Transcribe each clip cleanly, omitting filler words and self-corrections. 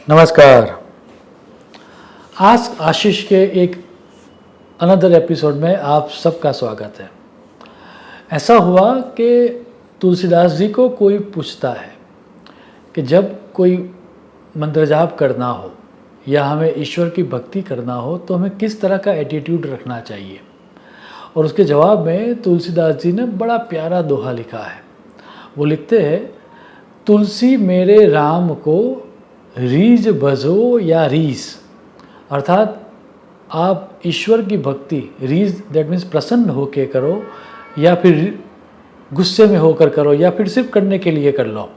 नमस्कार। आज आशीष के एक अनदर एपिसोड में आप सबका स्वागत है। ऐसा हुआ कि तुलसीदास जी को कोई पूछता है कि जब कोई मंत्र जाप करना हो या हमें ईश्वर की भक्ति करना हो तो हमें किस तरह का एटीट्यूड रखना चाहिए। और उसके जवाब में तुलसीदास जी ने बड़ा प्यारा दोहा लिखा है। वो लिखते हैं, तुलसी मेरे राम को रीझ भजो या रीस, अर्थात आप ईश्वर की भक्ति रीझ दैट मीन्स प्रसन्न होकर करो या फिर गुस्से में होकर करो या फिर सिर्फ करने के लिए कर लो।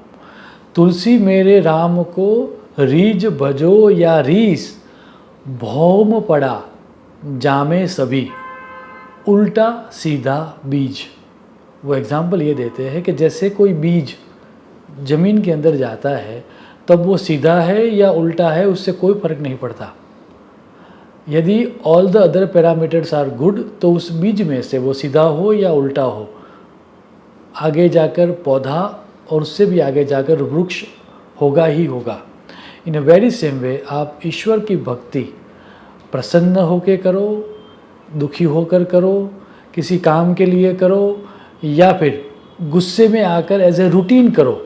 तुलसी मेरे राम को रीझ भजो या रीस, भौम पड़ा जामे सभी, उल्टा सीधा बीज। वो एग्जाम्पल ये देते हैं कि जैसे कोई बीज ज़मीन के अंदर जाता है तब वो सीधा है या उल्टा है उससे कोई फर्क नहीं पड़ता। यदि all the other parameters are good तो उस बीज में से वो सीधा हो या उल्टा हो आगे जाकर पौधा और उससे भी आगे जाकर वृक्ष होगा ही होगा। इन अ वेरी सेम वे आप ईश्वर की भक्ति प्रसन्न होकर करो, दुखी होकर करो, किसी काम के लिए करो या फिर गुस्से में आकर एज ए रूटीन करो,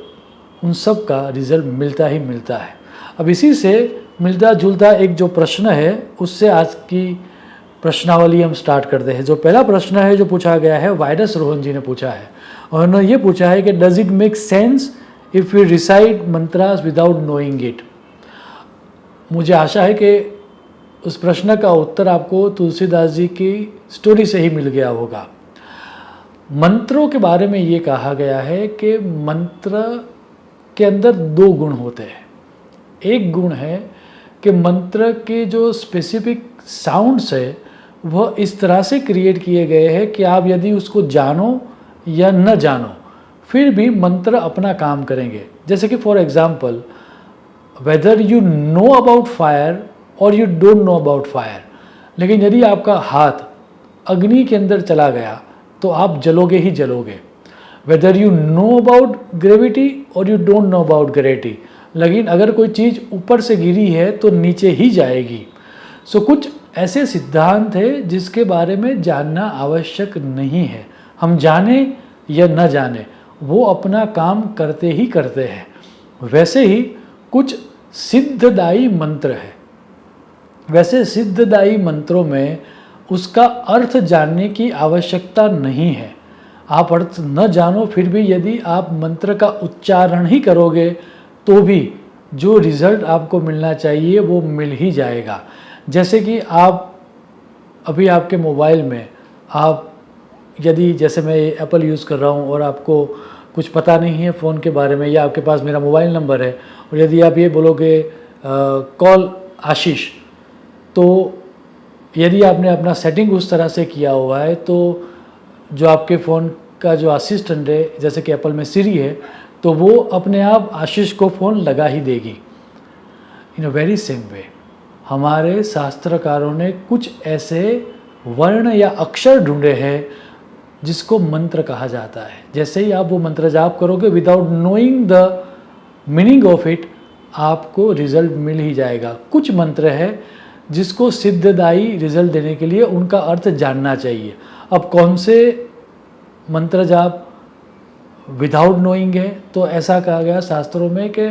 उन सब का रिजल्ट मिलता ही मिलता है। अब इसी से मिलता जुलता एक जो प्रश्न है उससे आज की प्रश्नावली हम स्टार्ट करते हैं। जो पहला प्रश्न है जो पूछा गया है वायरस रोहन जी ने पूछा है और उन्होंने ये पूछा है कि does it make sense if you recite mantras without knowing it. मुझे आशा है कि उस प्रश्न का उत्तर आपको तुलसीदास जी की स्टोरी से ही मिल गया होगा। मंत्रों के बारे में ये कहा गया है कि मंत्र के अंदर दो गुण होते हैं। एक गुण है कि मंत्र के जो स्पेसिफिक साउंड्स है वह इस तरह से क्रिएट किए गए हैं कि आप यदि उसको जानो या न जानो फिर भी मंत्र अपना काम करेंगे। जैसे कि for example, whether you know about fire और you don't know about fire, लेकिन यदि आपका हाथ अग्नि के अंदर चला गया तो आप जलोगे ही जलोगे। Whether you know about gravity और you don't know about gravity, लेकिन अगर कोई चीज़ ऊपर से गिरी है तो नीचे ही जाएगी। सो कुछ ऐसे सिद्धांत है जिसके बारे में जानना आवश्यक नहीं है। हम जाने या न जाने वो अपना काम करते ही करते हैं। वैसे ही कुछ सिद्धदायी मंत्र है। वैसे सिद्धदायी मंत्रों में उसका अर्थ जानने की आवश्यकता नहीं है। आप अर्थ न जानो फिर भी यदि आप मंत्र का उच्चारण ही करोगे तो भी जो रिज़ल्ट आपको मिलना चाहिए वो मिल ही जाएगा। जैसे कि आप अभी आपके मोबाइल में आप यदि जैसे मैं एप्पल यूज़ कर रहा हूँ और आपको कुछ पता नहीं है फ़ोन के बारे में या आपके पास मेरा मोबाइल नंबर है और यदि आप ये बोलोगे कॉल आशीष, तो यदि आपने अपना सेटिंग उस तरह से किया हुआ है तो जो आपके फ़ोन का जो असिस्टेंट है जैसे कि एप्पल में सिरी है तो वो अपने आप आशीष को फ़ोन लगा ही देगी। इन अ वेरी सेम वे हमारे शास्त्रकारों ने कुछ ऐसे वर्ण या अक्षर ढूंढे हैं जिसको मंत्र कहा जाता है। जैसे ही आप वो मंत्र जाप करोगे without knowing the meaning of it आपको रिजल्ट मिल ही जाएगा। कुछ मंत्र है जिसको सिद्धदायी रिजल्ट देने के लिए उनका अर्थ जानना चाहिए। अब कौन से मंत्र जाप विदाउट नोइंग है तो ऐसा कहा गया शास्त्रों में कि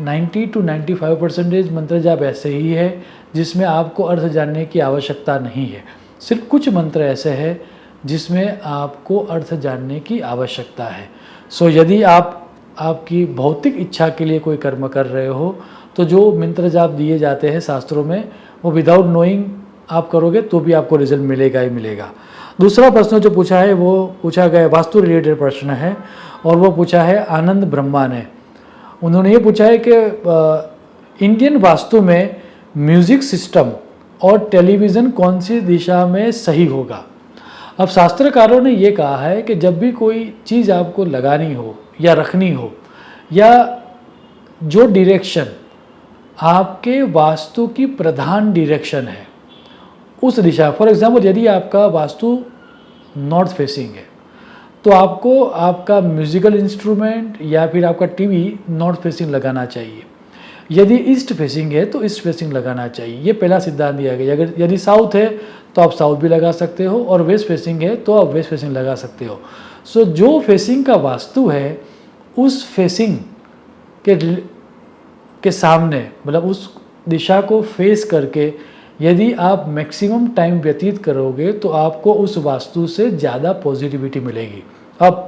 90 to 95% मंत्र जाप ऐसे ही है जिसमें आपको अर्थ जानने की आवश्यकता नहीं है। सिर्फ कुछ मंत्र ऐसे हैं जिसमें आपको अर्थ जानने की आवश्यकता है। सो यदि आप आपकी भौतिक इच्छा के लिए कोई कर्म कर रहे हो तो जो मंत्र जाप दिए जाते हैं शास्त्रों में वो विदाउट नोइंग आप करोगे तो भी आपको रिजल्ट मिलेगा ही मिलेगा। दूसरा प्रश्न जो पूछा है वो पूछा गया वास्तु रिलेटेड प्रश्न है और वो पूछा है आनंद ब्रह्मा ने। उन्होंने ये पूछा है कि इंडियन वास्तु में म्यूज़िक सिस्टम और टेलीविज़न कौन सी दिशा में सही होगा। अब शास्त्रकारों ने ये कहा है कि जब भी कोई चीज़ आपको लगानी हो या रखनी हो या जो डायरेक्शन आपके वास्तु की प्रधान डायरेक्शन है उस दिशा, फॉर एग्जांपल यदि आपका वास्तु नॉर्थ फेसिंग है तो आपको आपका म्यूज़िकल इंस्ट्रूमेंट या फिर आपका टीवी नॉर्थ फेसिंग लगाना चाहिए। यदि ईस्ट फेसिंग है तो ईस्ट फेसिंग लगाना चाहिए, ये पहला सिद्धांत दिया गया। अगर यदि साउथ है तो आप साउथ भी लगा सकते हो, और वेस्ट फेसिंग है तो आप वेस्ट फेसिंग लगा सकते हो। सो जो फेसिंग का वास्तु है उस फेसिंग के सामने, मतलब उस दिशा को फेस करके यदि आप मैक्सिमम टाइम व्यतीत करोगे तो आपको उस वास्तु से ज़्यादा पॉजिटिविटी मिलेगी। अब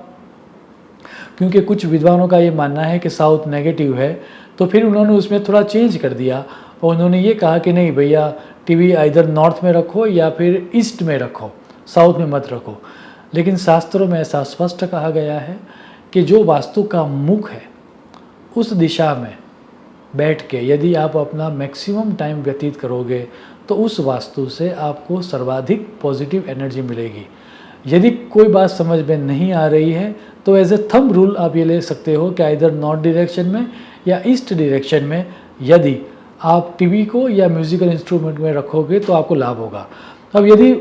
क्योंकि कुछ विद्वानों का ये मानना है कि साउथ नेगेटिव है, तो फिर उन्होंने उसमें थोड़ा चेंज कर दिया और उन्होंने ये कहा कि नहीं भैया, टीवी इधर नॉर्थ में रखो या फिर ईस्ट में रखो, साउथ में मत रखो। लेकिन शास्त्रों में ऐसा स्पष्ट कहा गया है कि जो वास्तु का मुख है उस दिशा में बैठ के यदि आप अपना मैक्सिमम टाइम व्यतीत करोगे तो उस वास्तु से आपको सर्वाधिक पॉजिटिव एनर्जी मिलेगी। यदि कोई बात समझ में नहीं आ रही है तो एज ए थंब रूल आप ये ले सकते हो कि इधर नॉर्थ डायरेक्शन में या ईस्ट डायरेक्शन में यदि आप टीवी को या म्यूज़िकल इंस्ट्रूमेंट में रखोगे तो आपको लाभ होगा। अब यदि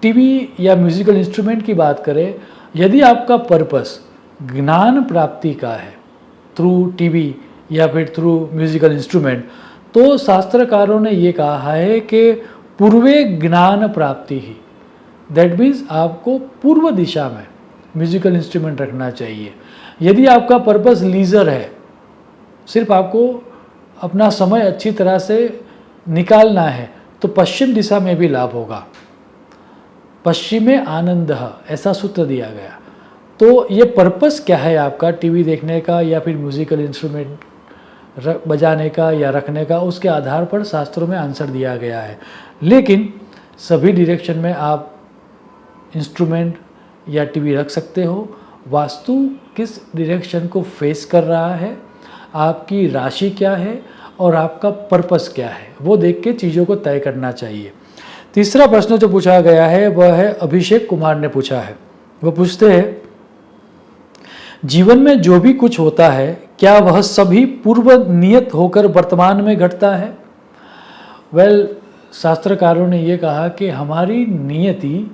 टीवी या म्यूज़िकल इंस्ट्रूमेंट की बात करें, यदि आपका पर्पस ज्ञान प्राप्ति का है थ्रू टीवी या फिर थ्रू म्यूज़िकल इंस्ट्रूमेंट, तो शास्त्रकारों ने ये कहा है कि पूर्वे ज्ञान प्राप्ति ही, दैट मीन्स आपको पूर्व दिशा में म्यूज़िकल इंस्ट्रूमेंट रखना चाहिए। यदि आपका पर्पस लीजर है, सिर्फ आपको अपना समय अच्छी तरह से निकालना है, तो पश्चिम दिशा में भी लाभ होगा। पश्चिमे आनंदः, ऐसा सूत्र दिया गया। तो ये पर्पस क्या है आपका टीवी देखने का या फिर म्यूज़िकल इंस्ट्रूमेंट बजाने का या रखने का, उसके आधार पर शास्त्रों में आंसर दिया गया है। लेकिन सभी डायरेक्शन में आप इंस्ट्रूमेंट या टीवी रख सकते हो। वास्तु किस डायरेक्शन को फेस कर रहा है, आपकी राशि क्या है और आपका पर्पस क्या है, वो देख के चीज़ों को तय करना चाहिए। तीसरा प्रश्न जो पूछा गया है वह है अभिषेक कुमार ने पूछा है। वो पूछते हैं, जीवन में जो भी कुछ होता है क्या वह सभी पूर्व नियत होकर वर्तमान में घटता है? वेल, शास्त्रकारों ने ये कहा कि हमारी नियति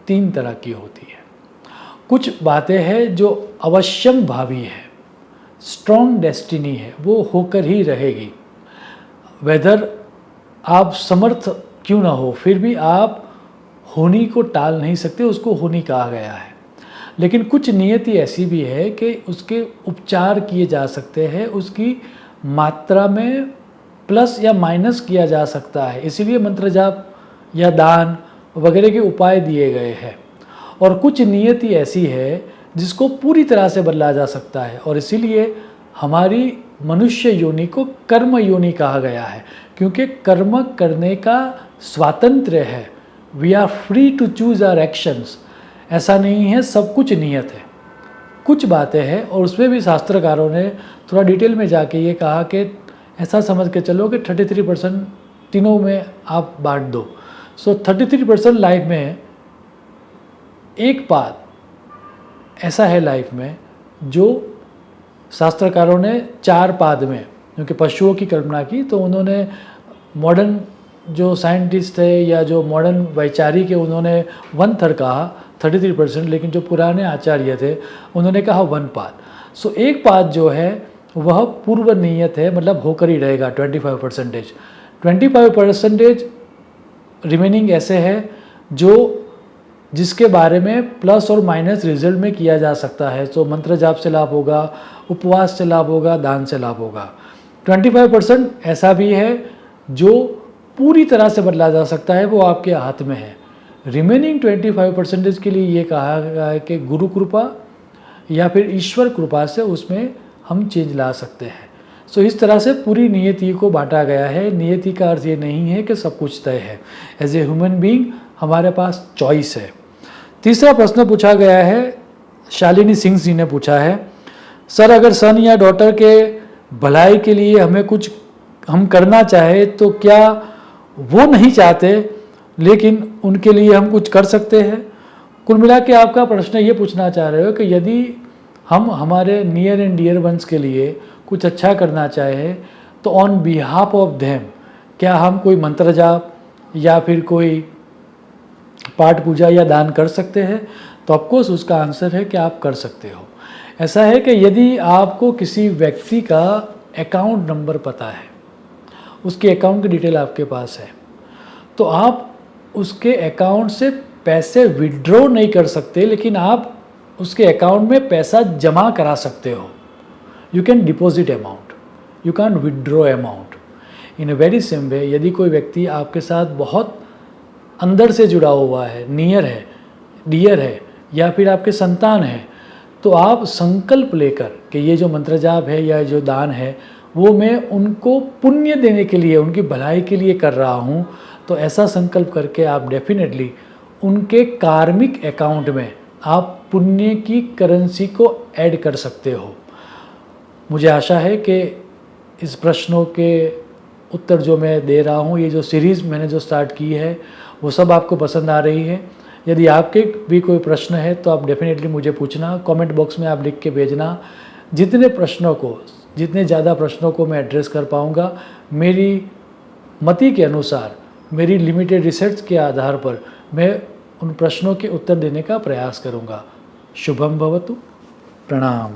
3 तरह की होती है। कुछ बातें हैं जो अवश्यम भावी है, स्ट्रॉन्ग डेस्टिनी है, वो होकर ही रहेगी। वेदर आप समर्थ क्यों ना हो, फिर भी आप होनी को टाल नहीं सकते, उसको होनी कहा गया है। लेकिन कुछ नियति ऐसी भी है कि उसके उपचार किए जा सकते हैं, उसकी मात्रा में प्लस या माइनस किया जा सकता है, इसीलिए मंत्र जाप या दान वगैरह के उपाय दिए गए हैं। और कुछ नियति ऐसी है जिसको पूरी तरह से बदला जा सकता है, और इसीलिए हमारी मनुष्य योनि को कर्म योनि कहा गया है, क्योंकि कर्म करने का स्वातंत्र्य है। We are free to choose our actions. ऐसा नहीं है सब कुछ नियत है, कुछ बातें हैं और उसमें भी शास्त्रकारों ने थोड़ा डिटेल में जाके ये कहा कि ऐसा समझ के चलो कि 33% तीनों में आप बांट दो। सो 33% लाइफ में एक पाद ऐसा है लाइफ में जो शास्त्रकारों ने 4 पाद में, क्योंकि पशुओं की कल्पना की, तो उन्होंने मॉडर्न जो साइंटिस्ट है या जो मॉडर्न वैचारिक है उन्होंने 1/3 कहा, 33%, लेकिन जो पुराने आचार्य थे उन्होंने कहा 1 पाद। सो एक पाद जो है वह पूर्व नियत है, मतलब होकर ही रहेगा 25%। 25% रिमेनिंग ऐसे है जो जिसके बारे में प्लस और माइनस रिजल्ट में किया जा सकता है। तो मंत्र जाप से लाभ होगा, उपवास से लाभ होगा, दान से लाभ होगा। 25% ऐसा भी है जो पूरी तरह से बदला जा सकता है, वो आपके हाथ में है। रिमेनिंग 25% के लिए ये कहा गया है कि गुरु कृपा या फिर ईश्वर कृपा से उसमें हम चेंज ला सकते हैं। सो इस तरह से पूरी नियति को बांटा गया है। नियति का अर्थ ये नहीं है कि सब कुछ तय है। एज ए ह्यूमन बीइंग हमारे पास चॉइस है। तीसरा प्रश्न पूछा गया है, शालिनी सिंह जी ने पूछा है, सर अगर सन या डॉटर के भलाई के लिए हमें कुछ हम करना चाहे तो क्या वो नहीं चाहते लेकिन उनके लिए हम कुछ कर सकते हैं? कुल मिला के आपका प्रश्न ये पूछना चाह रहे हो कि यदि हम हमारे नियर एंड डियर वंस के लिए कुछ अच्छा करना चाहे तो ऑन बिहाफ ऑफ देम क्या हम कोई मंत्र जाप या फिर कोई पाठ पूजा या दान कर सकते हैं? तो ऑफकोर्स उसका आंसर है कि आप कर सकते हो। ऐसा है कि यदि आपको किसी व्यक्ति का अकाउंट नंबर पता है, उसके अकाउंट की डिटेल आपके पास है, तो आप उसके अकाउंट से पैसे विड्रॉ नहीं कर सकते, लेकिन आप उसके अकाउंट में पैसा जमा करा सकते हो। You can deposit amount, you can withdraw amount. In a very same way, यदि कोई व्यक्ति आपके साथ बहुत अंदर से जुड़ा हुआ है, नियर है, डियर है, या फिर आपके संतान है, तो आप संकल्प लेकर कि ये जो मंत्र जाप है या जो दान है वो मैं उनको पुण्य देने के लिए, उनकी भलाई के लिए कर रहा हूँ, तो ऐसा संकल्प करके आप डेफिनेटली उनके कार्मिक अकाउंट में आप पुण्य की करेंसी को ऐड कर सकते हो। मुझे आशा है कि इस प्रश्नों के उत्तर जो मैं दे रहा हूँ, ये जो सीरीज़ मैंने जो स्टार्ट की है वो सब आपको पसंद आ रही है। यदि आपके भी कोई प्रश्न है तो आप डेफिनेटली मुझे पूछना, कमेंट बॉक्स में आप लिख के भेजना। जितने ज़्यादा प्रश्नों को मैं एड्रेस कर पाऊँगा, मेरी मति के अनुसार, मेरी लिमिटेड रिसर्च के आधार पर मैं उन प्रश्नों के उत्तर देने का प्रयास करूँगा। शुभम भवतु। प्रणाम।